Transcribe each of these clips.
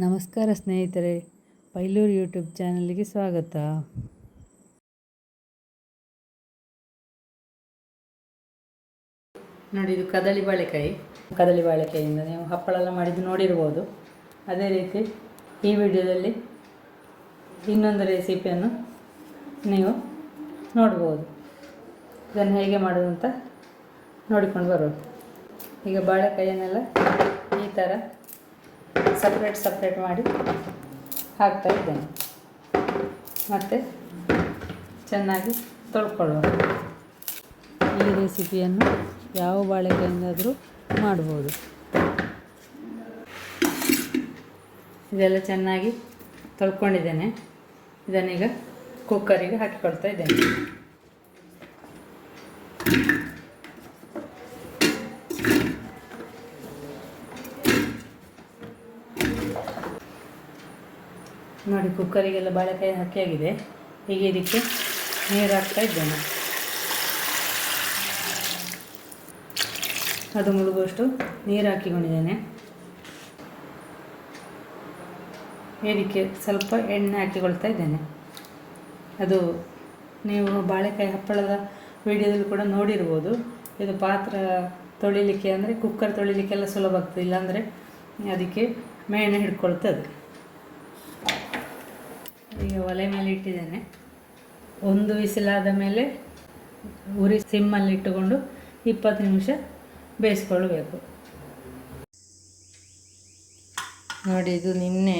ನಮಸ್ಕಾರ ಸ್ನೇಹಿತರೆ, ಪೈಲೂರು ಯೂಟ್ಯೂಬ್ ಚಾನಲ್ಗೆ ಸ್ವಾಗತ. ನೋಡಿ, ಇದು ಕದಳಿ ಬಾಳೆಕಾಯಿಯಿಂದ ನೀವು ಹಪ್ಪಳೆಲ್ಲ ಮಾಡಿದ್ದು ನೋಡಿರ್ಬೋದು. ಅದೇ ರೀತಿ ಈ ವಿಡಿಯೋದಲ್ಲಿ ಇನ್ನೊಂದು ರೆಸಿಪಿಯನ್ನು ನೀವು ನೋಡ್ಬೋದು. ಇದನ್ನು ಹೇಗೆ ಮಾಡೋದು ಅಂತ ನೋಡಿಕೊಂಡು ಬರೋದು. ಈಗ ಬಾಳೆಕಾಯಿಯನ್ನೆಲ್ಲ ಈ ಥರ ಸಪ್ರೇಟ್ ಮಾಡಿ ಹಾಕ್ತಾ ಇದ್ದೇನೆ. ಮತ್ತು ಚೆನ್ನಾಗಿ ತೊಳ್ಕೊಳ್ಳುವ. ಈ ರೆಸಿಪಿಯನ್ನು ಯಾವ ಬಾಳೆಕಾಯಿಂದಾದರೂ ಮಾಡ್ಬೋದು. ಇದೆಲ್ಲ ಚೆನ್ನಾಗಿ ತೊಳ್ಕೊಂಡಿದ್ದೇನೆ. ಇದನ್ನೀಗ ಕುಕ್ಕರಿಗೆ ಹಾಕಿಕೊಳ್ತಾ ಇದ್ದೇನೆ. ನೋಡಿ, ಕುಕ್ಕರಿಗೆಲ್ಲ ಬಾಳೆಕಾಯಿ ಹಾಕಿಯಾಗಿದೆ. ಈಗ ಇದಕ್ಕೆ ನೀರು ಹಾಕ್ತಾ ಇದ್ದೇನೆ. ಅದು ಮುಳುಗುವಷ್ಟು ನೀರು ಹಾಕಿಕೊಂಡಿದ್ದೇನೆ. ಇದಕ್ಕೆ ಸ್ವಲ್ಪ ಎಣ್ಣೆ ಹಾಕಿಕೊಳ್ತಾ ಇದ್ದೇನೆ. ಅದು ನೀವು ಬಾಳೆಕಾಯಿ ಹಪ್ಪಳದ ವಿಡಿಯೋದಲ್ಲಿ ಕೂಡ ನೋಡಿರ್ಬೋದು. ಇದು ಪಾತ್ರ ತೊಳಿಲಿಕ್ಕೆ ಅಂದರೆ ಕುಕ್ಕರ್ ತೊಳಿಲಿಕ್ಕೆಲ್ಲ ಸುಲಭ ಆಗ್ತದೆ. ಇಲ್ಲಾಂದರೆ ಅದಕ್ಕೆ ಮೇಣೆ ಹಿಡ್ಕೊಳ್ತದೆ. ಈಗ ಒಲೆ ಮೇಲೆ ಇಟ್ಟಿದ್ದೇನೆ. ಒಂದು ವಿಸಿಲಾದ ಮೇಲೆ ಉರಿ ಸಿಮ್ಮಲ್ಲಿ ಇಟ್ಟುಕೊಂಡು 20 ನಿಮಿಷ ಬೇಯಿಸ್ಕೊಳ್ಬೇಕು. ನೋಡಿ, ಇದು ನಿನ್ನೆ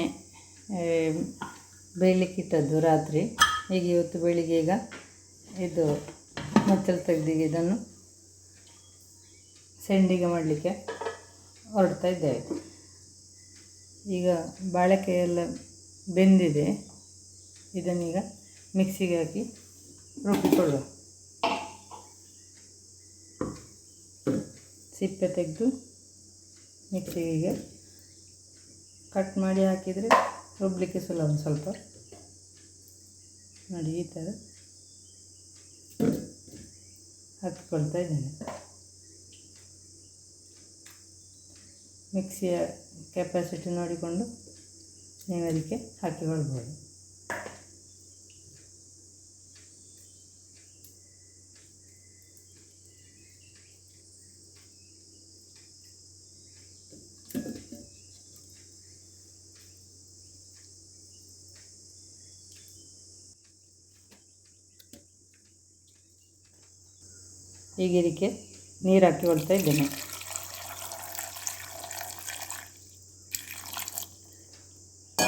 ಬೇಯಲಿಕ್ಕಿಟ್ಟದ್ದು ರಾತ್ರಿ. ಈಗ ಇವತ್ತು ಬೆಳಿಗ್ಗೆ ಈಗ ಇದು ಮಚ್ಚಲು ತೆಗೆದಿಗೆ ಇದನ್ನು ಸೆಂಡಿಗೆ ಮಾಡಲಿಕ್ಕೆ ಹೊರಡ್ತಾ ಇದ್ದೇವೆ. ಈಗ ಬಾಳೆಕಾಯಿ ಎಲ್ಲ ಬೆಂದಿದೆ. ಇದನ್ನೀಗ ಮಿಕ್ಸಿಗೆ ಹಾಕಿ ರುಬ್ಬಿಕೊಳ್ಳುವ. ಸಿಪ್ಪೆ ತೆಗೆದು ಮಿಕ್ಸಿಗೆ ಕಟ್ ಮಾಡಿ ಹಾಕಿದರೆ ರುಬ್ಬಲಿಕ್ಕೆ ಸುಲಭ. ಸ್ವಲ್ಪ ನೋಡಿ, ಈ ಥರ ಹಾಕಿಕೊಳ್ತಾ ಇದ್ದೇನೆ. ಮಿಕ್ಸಿಯ ಕೆಪಾಸಿಟಿ ನೋಡಿಕೊಂಡು ನೀವು ಅದಕ್ಕೆ ಹಾಕಿಕೊಳ್ಬೋದು. ಈಗ ಇದಕ್ಕೆ ನೀರು ಹಾಕಿಕೊಳ್ತಾ ಇದ್ದೇನೆ.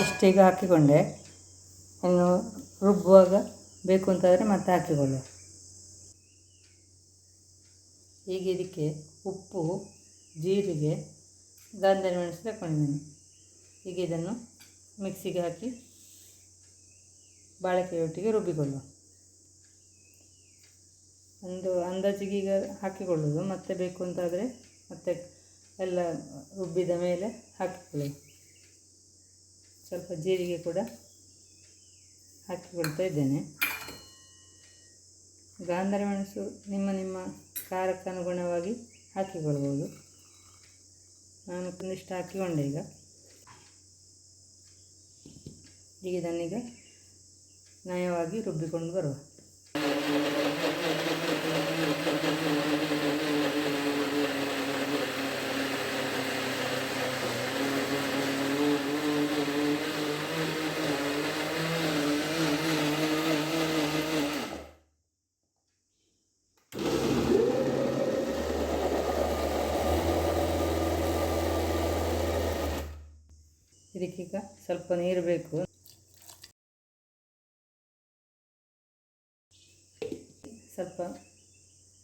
ಇಷ್ಟೀಗ ಹಾಕಿಕೊಂಡೆ. ಇನ್ನು ರುಬ್ಬುವಾಗ ಬೇಕು ಅಂತಾದರೆ ಮತ್ತೆ ಹಾಕಿಕೊಳ್ಳುವ. ಈಗ ಇದಕ್ಕೆ ಉಪ್ಪು, ಜೀರಿಗೆ, ಗಾಂಧಾರಿ ಮೆಣಸು ತಗೊಂಡಿದ್ದೇನೆ. ಈಗ ಇದನ್ನು ಮಿಕ್ಸಿಗೆ ಹಾಕಿ ಬಾಳೆಕಾಯಿಯೊಟ್ಟಿಗೆ ರುಬ್ಬಿಕೊಳ್ಳುವ. ಒಂದು ಅಂದಾಜಿಗೆ ಈಗ ಹಾಕಿಕೊಳ್ಳೋದು. ಮತ್ತೆ ಬೇಕು ಅಂತಾದರೆ ಮತ್ತೆ ಎಲ್ಲ ರುಬ್ಬಿದ ಮೇಲೆ ಹಾಕಿಕೊಳ್ಳಿ. ಸ್ವಲ್ಪ ಜೀರಿಗೆ ಕೂಡ ಹಾಕಿಕೊಳ್ತಾ ಇದ್ದೇನೆ. ಗಾಂಧಾರಿ ಮೆಣಸು ನಿಮ್ಮ ಖಾರಕ್ಕೆ ಅನುಗುಣವಾಗಿ ಹಾಕಿಕೊಳ್ಬೋದು. ನಾನು ಒಂದಿಷ್ಟು ಹಾಕಿಕೊಂಡೆ. ಈಗ ಇದನ್ನೀಗ ನಯವಾಗಿ ರುಬ್ಬಿಕೊಂಡು ಬರುವ. ಇದಕ್ಕೀಗ ಸ್ವಲ್ಪ ನೀರು ಬೇಕು. ಸ್ವಲ್ಪ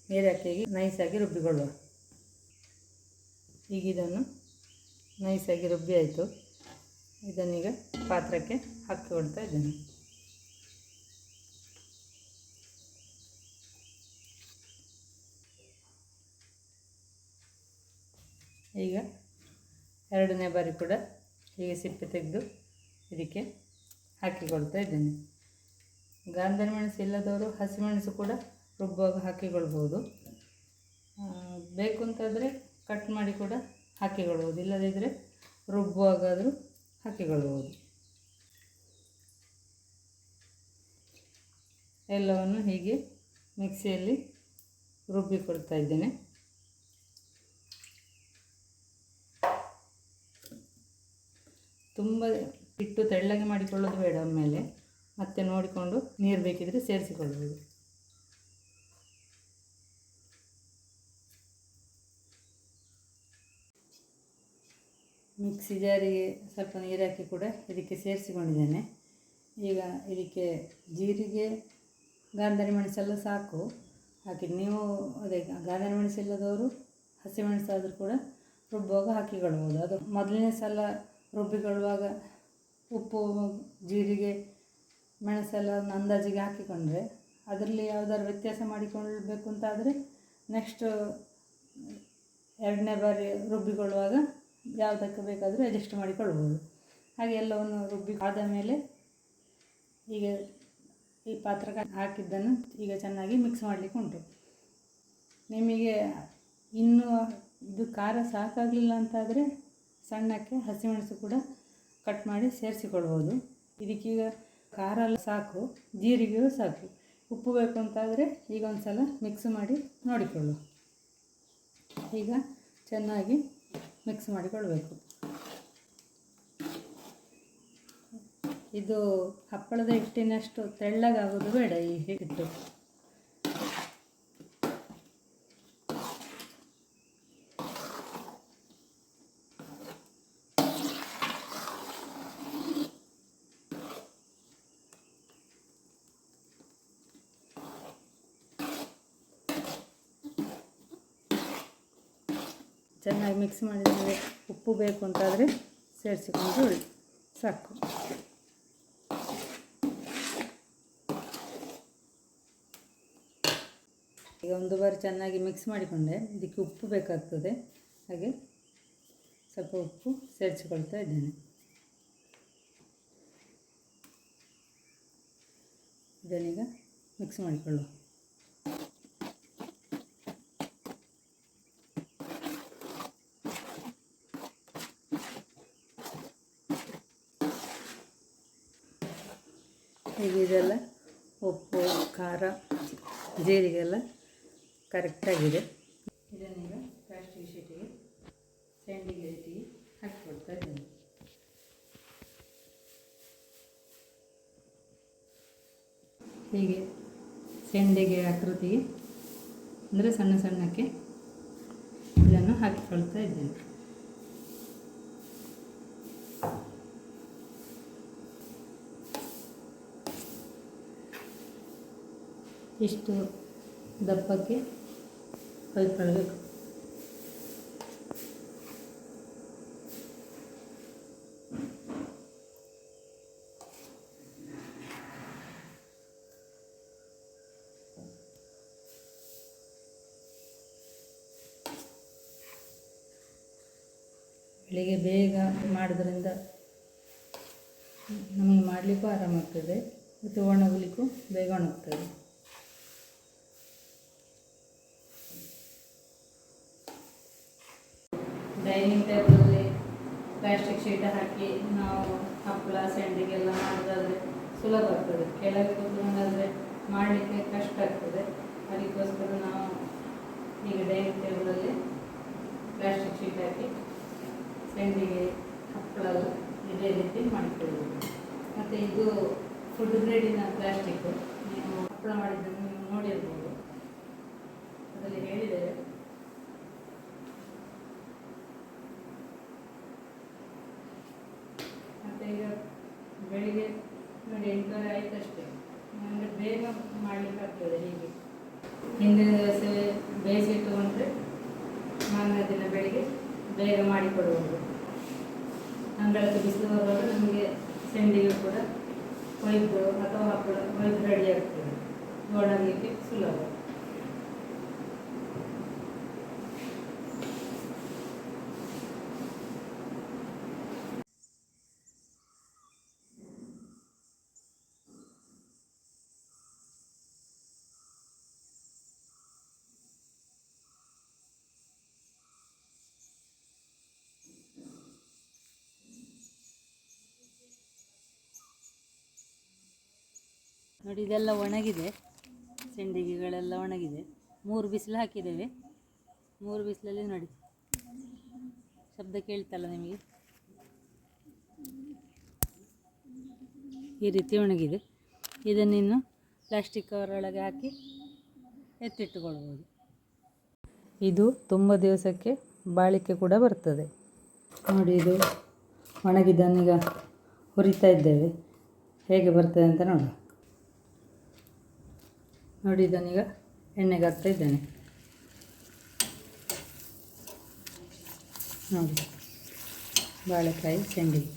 ನೀರು ಹಾಕಿ ನೈಸಾಗಿ ರುಬ್ಬಿಕೊಳ್ಳುವ. ಈಗ ಇದನ್ನು ನೈಸಾಗಿ ರುಬ್ಬಿ ಆಯಿತು. ಇದನ್ನೀಗ ಪಾತ್ರಕ್ಕೆ ಹಾಕಿಕೊಳ್ತಾ ಇದ್ದೇನೆ. ಈಗ ಎರಡನೇ ಬಾರಿ ಕೂಡ ಹೀಗೆ ಸಿಪ್ಪೆ ತೆಗೆದು ಇದಕ್ಕೆ ಹಾಕಿಕೊಳ್ತಾ ಇದ್ದೇನೆ. ಗಾಂಧಾರಿ ಮೆಣಸು ಇಲ್ಲದವರು ಹಸಿಮೆಣಸು ಕೂಡ ರುಬ್ಬುವಾಗ ಹಾಕಿಕೊಳ್ಬೋದು. ಬೇಕು ಅಂತಾದರೆ ಕಟ್ ಮಾಡಿ ಕೂಡ ಹಾಕಿಕೊಳ್ಬೋದು. ಇಲ್ಲದಿದ್ದರೆ ರುಬ್ಬುವಾಗಾದರೂ ಹಾಕಿಕೊಳ್ಳಬಹುದು. ಎಲ್ಲವನ್ನು ಹೀಗೆ ಮಿಕ್ಸಿಯಲ್ಲಿ ರುಬ್ಬಿಕೊಳ್ತಾ ಇದ್ದೇನೆ. ತುಂಬ ಹಿಟ್ಟು ತೆಳ್ಳಗೆ ಮಾಡಿಕೊಳ್ಳೋದು ಬೇಡ, ಆಮೇಲೆ ಮತ್ತೆ ನೋಡಿಕೊಂಡು ನೀರು ಬೇಕಿದ್ರೆ ಸೇರಿಸಿಕೊಳ್ಳಬಹುದು. ಮಿಕ್ಸಿ ಜಾರಿಗೆ ಸ್ವಲ್ಪ ನೀರು ಹಾಕಿ ಕೂಡ ಇದಕ್ಕೆ ಸೇರಿಸಿಕೊಂಡಿದ್ದೇನೆ. ಈಗ ಇದಕ್ಕೆ ಜೀರಿಗೆ, ಗಾಂಧಾರಿ ಮೆಣಸೆಲ್ಲ ಸಾಕು ಹಾಕಿ. ನೀವು ಅದೇ ಗಾಂಧಾರಿ ಮೆಣಸಿಲ್ಲದವರು ಹಸಿಮೆಣಸಾದರೂ ಕೂಡ ರುಬ್ಬುವಾಗ ಹಾಕಿಕೊಳ್ಳಬಹುದು. ಅದು ಮೊದಲನೇ ಸಲ ರುಬ್ಬಿಕೊಳ್ಳುವಾಗ ಉಪ್ಪು, ಜೀರಿಗೆ, ಮೆಣಸೆಲ್ಲ ಒಂದು ಅಂದಾಜಿಗೆ ಹಾಕಿಕೊಂಡ್ರೆ ಅದರಲ್ಲಿ ಯಾವುದಾದ್ರು ವ್ಯತ್ಯಾಸ ಮಾಡಿಕೊಳ್ಬೇಕು ಅಂತಾದರೆ ನೆಕ್ಸ್ಟ್ ಎರಡನೇ ಬಾರಿ ರುಬ್ಬಿಕೊಳ್ಳುವಾಗ ಯಾವುದಕ್ಕೆ ಬೇಕಾದರೂ ಅಡ್ಜಸ್ಟ್ ಮಾಡಿಕೊಳ್ಬೋದು. ಹಾಗೆ ಎಲ್ಲವನ್ನು ರುಬ್ಬಿ ಆದ ಮೇಲೆ ಈಗ ಈ ಪಾತ್ರಕ್ಕೆ ಹಾಕಿದ್ದನ್ನು ಈಗ ಚೆನ್ನಾಗಿ ಮಿಕ್ಸ್ ಮಾಡಲಿಕ್ಕೆ ಉಂಟು. ನಿಮಗೆ ಇನ್ನೂ ಇದು ಖಾರ ಸಾಕಾಗಲಿಲ್ಲ ಅಂತಾದರೆ ಸಣ್ಣಕ್ಕೆ ಹಸಿಮೆಣಸು ಕೂಡ ಕಟ್ ಮಾಡಿ ಸೇರಿಸಿಕೊಳ್ಬೋದು. ಇದಕ್ಕೀಗ ಖಾರ ಎಲ್ಲ ಸಾಕು, ಜೀರಿಗೆಯೂ ಸಾಕು. ಉಪ್ಪು ಬೇಕು ಅಂತಾದರೆ ಈಗ ಒಂದು ಸಲ ಮಿಕ್ಸ್ ಮಾಡಿ ನೋಡಿಕೊಳ್ಳು. ಈಗ ಚೆನ್ನಾಗಿ ಮಿಕ್ಸ್ ಮಾಡಿಕೊಳ್ಬೇಕು. ಇದು ಹಪ್ಪಳದ ಹಿಟ್ಟಿನಷ್ಟು ತೆಳ್ಳಗಾಗೋದು ಬೇಡ ಈ ಹಿಟ್ಟು. ಚೆನ್ನಾಗಿ ಮಿಕ್ಸ್ ಮಾಡಿದ ಮೇಲೆ ಉಪ್ಪು ಬೇಕು ಅಂತಾದರೆ ಸೇರಿಸಿಕೊಂಡು ಸಾಕು. ಈಗ ಒಂದು ಬಾರಿ ಚೆನ್ನಾಗಿ ಮಿಕ್ಸ್ ಮಾಡಿಕೊಂಡೆ. ಇದಕ್ಕೆ ಉಪ್ಪು ಬೇಕಾಗ್ತದೆ, ಹಾಗೆ ಸ್ವಲ್ಪ ಉಪ್ಪು ಸೇರಿಸಿಕೊಳ್ತಾ ಇದ್ದೇನೆ. ಇದನ್ನೀಗ ಮಿಕ್ಸ್ ಮಾಡಿಕೊಳ್ಳುವ. ಹೀಗೆ ಇದೆಲ್ಲ ಉಪ್ಪು, ಖಾರ, ಜೀರಿಗೆ ಎಲ್ಲ ಕರೆಕ್ಟಾಗಿದೆ. ಇದನ್ನೀಗ ಪ್ಲಾಸ್ಟಿಕ್ ಶೀಟಿಗೆ, ಸೆಂಡಿಗೆ ಶೀಟಿಗೆ ಹಾಕಿಕೊಡ್ತಾ ಇದ್ದೇನೆ. ಹೀಗೆ ಸೆಂಡಿಗೆ ಆಕೃತಿಗೆ ಅಂದರೆ ಸಣ್ಣ ಸಣ್ಣಕ್ಕೆ ಇದನ್ನು ಹಾಕಿಕೊಳ್ತಾ ಇದ್ದೇನೆ. ಇಷ್ಟು ದಪ್ಪಕ್ಕೆ ಹೊಯ್ಕೊಳ್ಬೇಕು. ಬೆಳಿಗ್ಗೆ ಬೇಗ ಮಾಡೋದ್ರಿಂದ ನಮಗೆ ಮಾಡಲಿಕ್ಕೂ ಆರಾಮಾಗ್ತದೆ ಮತ್ತು ಒಣಗಲಿಕ್ಕೂ ಬೇಗ ಒಣಗ್ತದೆ. ಡೈನಿಂಗ್ ಟೇಬಲಲ್ಲಿ ಪ್ಲಾಸ್ಟಿಕ್ ಶೀಟ್ ಹಾಕಿ ನಾವು ಹಪ್ಪಳ, ಸಂಡಿಗೆಲ್ಲ ಮಾಡೋದಾದರೆ ಸುಲಭ ಆಗ್ತದೆ. ಕೆಳಗೆ ಕೂತ್ಕೊಂಡಾದರೆ ಮಾಡಲಿಕ್ಕೆ ಕಷ್ಟ ಆಗ್ತದೆ. ಅದಕ್ಕೋಸ್ಕರ ನಾವು ಈಗ ಡೈನಿಂಗ್ ಟೇಬಲಲ್ಲಿ ಪ್ಲಾಸ್ಟಿಕ್ ಶೀಟ್ ಹಾಕಿ ಸಂಡಿಗೆ, ಹಪ್ಪಳ ಇದೇ ರೀತಿ ಮಾಡಿಕೊಳ್ಳೋದು. ಮತ್ತು ಇದು ಫುಡ್ ಗ್ರೇಡಿನ ಪ್ಲಾಸ್ಟಿಕ್ಕು. ನೀವು ಹಪ್ಪಳ ಮಾಡಿದ್ದನ್ನು ನೀವು ನೋಡಿರ್ಬೋದು, ಅದರಲ್ಲಿ ಹೇಳಿದ್ದೇವೆ. ಮತ್ತು ಈಗ ಬೆಳಿಗ್ಗೆ ನೋಡಿ 8:30 ಆಯಿತಷ್ಟೇ, ಅಂದರೆ ಬೇಗ ಮಾಡಲಿಕ್ಕಾಗ್ತದೆ. ಹೀಗೆ ಹಿಂದಿನ ದಿವಸ ಬೇಯಿಸಿಟ್ಟುಕೊಂಡ್ರೆ ಮಾರನೇ ದಿನ ಬೆಳಿಗ್ಗೆ ಬೇಗ ಮಾಡಿಕೊಡುವುದು. ಅಂಗಳಕ್ಕೆ ಬಿಸಿಲು ಬರುವಾಗ ನಮಗೆ ಸಂಡಿಗೆ ಕೂಡ ಒಯ್ದು ಅಥವಾ ಹಪ್ಪಳ ಒಯ್ದು ರೆಡಿ ಆಗ್ತದೆ, ಒಣಗಲಿಕ್ಕೆ ಸುಲಭ. ನೋಡಿ ಇದೆಲ್ಲ ಒಣಗಿದೆ, ಸೆಂಡಿಗೆಗಳೆಲ್ಲ ಒಣಗಿದೆ. 3 ಬಿಸಿಲು ಹಾಕಿದ್ದೇವೆ. 3 ಬಿಸಿಲಲ್ಲಿ ನೋಡಿ ಶಬ್ದ ಕೇಳ್ತಲ್ಲ ನಿಮಗೆ, ಈ ರೀತಿ ಒಣಗಿದೆ. ಇದನ್ನಿನ್ನು ಪ್ಲಾಸ್ಟಿಕ್ ಕವರ್ ಒಳಗೆ ಹಾಕಿ ಎತ್ತಿಟ್ಟುಕೊಳ್ಬೋದು. ಇದು ತುಂಬ ದಿವಸಕ್ಕೆ ಬಾಳಿಕೆ ಕೂಡ ಬರ್ತದೆ. ನೋಡಿ ಇದು ಒಣಗಿದ್ದನ್ನೀಗ ಹುರಿತಾ ಇದ್ದೇವೆ, ಹೇಗೆ ಬರ್ತದೆ ಅಂತ ನೋಡಿ. ನೋಡಿ ಇದನ್ನೀಗ ಎಣ್ಣೆಗೆ ಹಾಕ್ತಾ ಇದ್ದೇನೆ. ನೋಡಿ ಬಾಳೆಕಾಯಿ ಸೆಂಡಿಗೆ.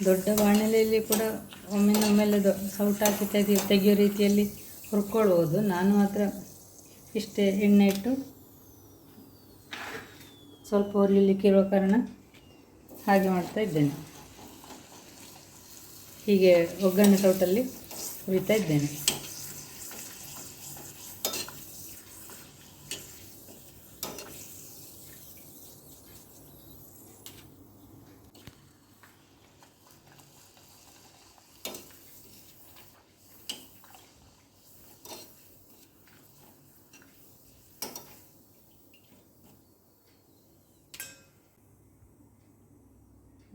ದೊಡ್ಡ ಬಾಣಲೆಯಲ್ಲಿ ಕೂಡ ಒಮ್ಮೆಲೆ ಸೌಟು ಹಾಕಿ ತೆಗೆಯೋ ರೀತಿಯಲ್ಲಿ ಹುರ್ಕೊಳ್ಬೋದು. ನಾನು ಮಾತ್ರ ಇಷ್ಟೇ ಎಣ್ಣೆ ಇಟ್ಟು ಸ್ವಲ್ಪ ಹುರಿಲಿಕ್ಕೆ ಇರುವ ಕಾರಣ ಹಾಗೆ ಮಾಡ್ತಾ ಇದ್ದೇನೆ. ಹೀಗೆ ಒಗ್ಗರಣೆ ಸೌಟಲ್ಲಿ ಹುರಿತಾ ಇದ್ದೇನೆ.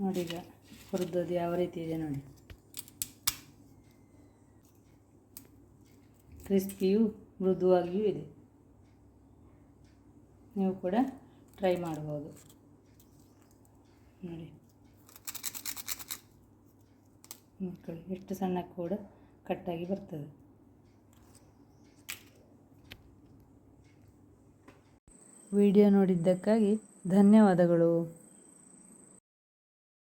ನೋಡಿ ಈಗ ಹುರಿದದ್ದು ಯಾವ ರೀತಿ ಇದೆ ನೋಡಿ, ಕ್ರಿಸ್ಪಿಯೂ ಮೃದುವಾಗಿಯೂ ಇದೆ. ನೀವು ಕೂಡ ಟ್ರೈ ಮಾಡ್ಬೋದು ನೋಡಿ. ಮಕ್ಕಳು ಎಷ್ಟು ಸಣ್ಣ ಕೂಡ ಕಟ್ಟಾಗಿ ಬರ್ತದೆ. ವಿಡಿಯೋ ನೋಡಿದ್ದಕ್ಕಾಗಿ ಧನ್ಯವಾದಗಳು.